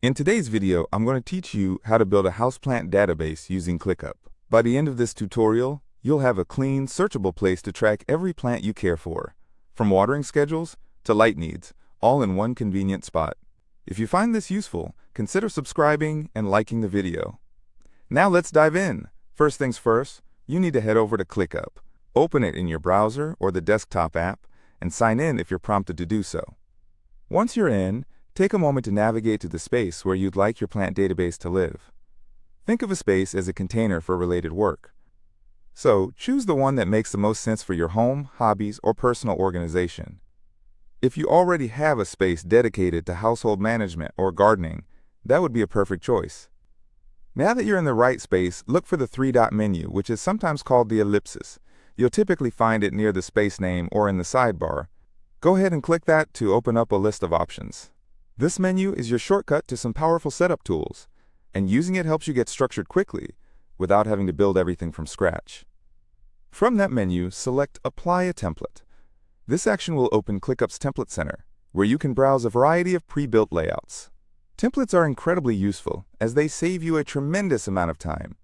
In today's video, I'm going to teach you how to build a houseplant database using ClickUp. By the end of this tutorial, you'll have a clean, searchable place to track every plant you care for, from watering schedules to light needs, all in one convenient spot. If you find this useful, consider subscribing and liking the video. Now let's dive in. First things first, you need to head over to ClickUp. Open it in your browser or the desktop app and sign in if you're prompted to do so. Once you're in, take a moment to navigate to the space where you'd like your plant database to live. Think of a space as a container for related work. So, choose the one that makes the most sense for your home, hobbies, or personal organization. If you already have a space dedicated to household management or gardening, that would be a perfect choice. Now that you're in the right space, look for the three-dot menu, which is sometimes called the ellipsis. You'll typically find it near the space name or in the sidebar. Go ahead and click that to open up a list of options. This menu is your shortcut to some powerful setup tools, and using it helps you get structured quickly without having to build everything from scratch. From that menu, select Apply a Template. This action will open ClickUp's Template Center, where you can browse a variety of pre-built layouts. Templates are incredibly useful as they save you a tremendous amount of time,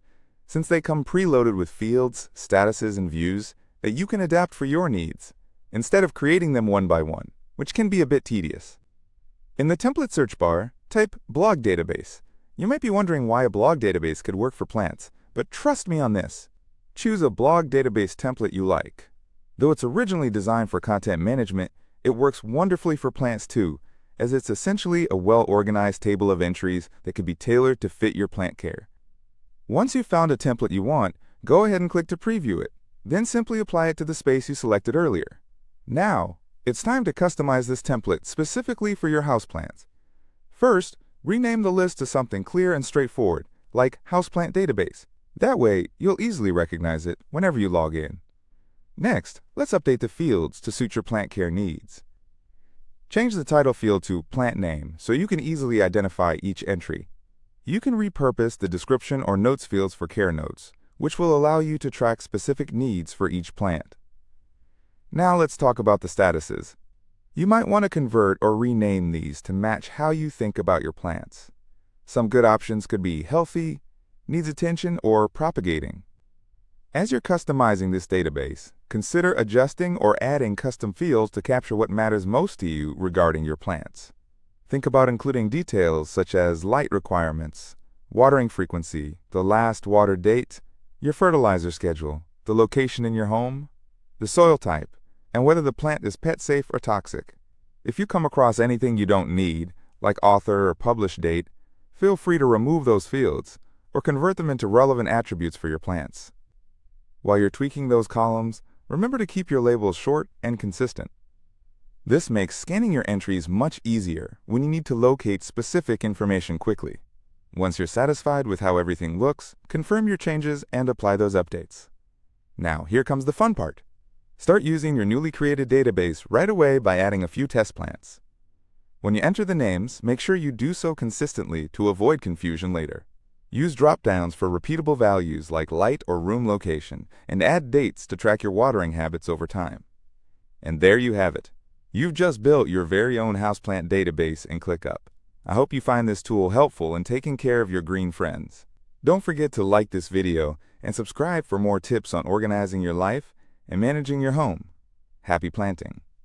since they come preloaded with fields, statuses, and views that you can adapt for your needs, instead of creating them one by one, which can be a bit tedious. In the template search bar, type blog database. You might be wondering why a blog database could work for plants, but trust me on this. Choose a blog database template you like. Though it's originally designed for content management, it works wonderfully for plants too, as it's essentially a well-organized table of entries that can be tailored to fit your plant care. Once you've found a template you want, go ahead and click to preview it, then simply apply it to the space you selected earlier. Now, it's time to customize this template specifically for your houseplants. First, rename the list to something clear and straightforward, like Houseplant Database. That way, you'll easily recognize it whenever you log in. Next, let's update the fields to suit your plant care needs. Change the title field to Plant Name so you can easily identify each entry. You can repurpose the description or notes fields for care notes, which will allow you to track specific needs for each plant. Now let's talk about the statuses. You might want to convert or rename these to match how you think about your plants. Some good options could be healthy, needs attention, or propagating. As you're customizing this database, consider adjusting or adding custom fields to capture what matters most to you regarding your plants. Think about including details such as light requirements, watering frequency, the last water date, your fertilizer schedule, the location in your home, the soil type, and whether the plant is pet safe or toxic. If you come across anything you don't need, like author or publish date, feel free to remove those fields or convert them into relevant attributes for your plants. While you're tweaking those columns, remember to keep your labels short and consistent. This makes scanning your entries much easier when you need to locate specific information quickly. Once you're satisfied with how everything looks, confirm your changes and apply those updates. Now, here comes the fun part. Start using your newly created database right away by adding a few test plants. When you enter the names, make sure you do so consistently to avoid confusion later. Use drop-downs for repeatable values like light or room location, and add dates to track your watering habits over time. And there you have it. You've just built your very own houseplant database in ClickUp. I hope you find this tool helpful in taking care of your green friends. Don't forget to like this video and subscribe for more tips on organizing your life and managing your home. Happy planting!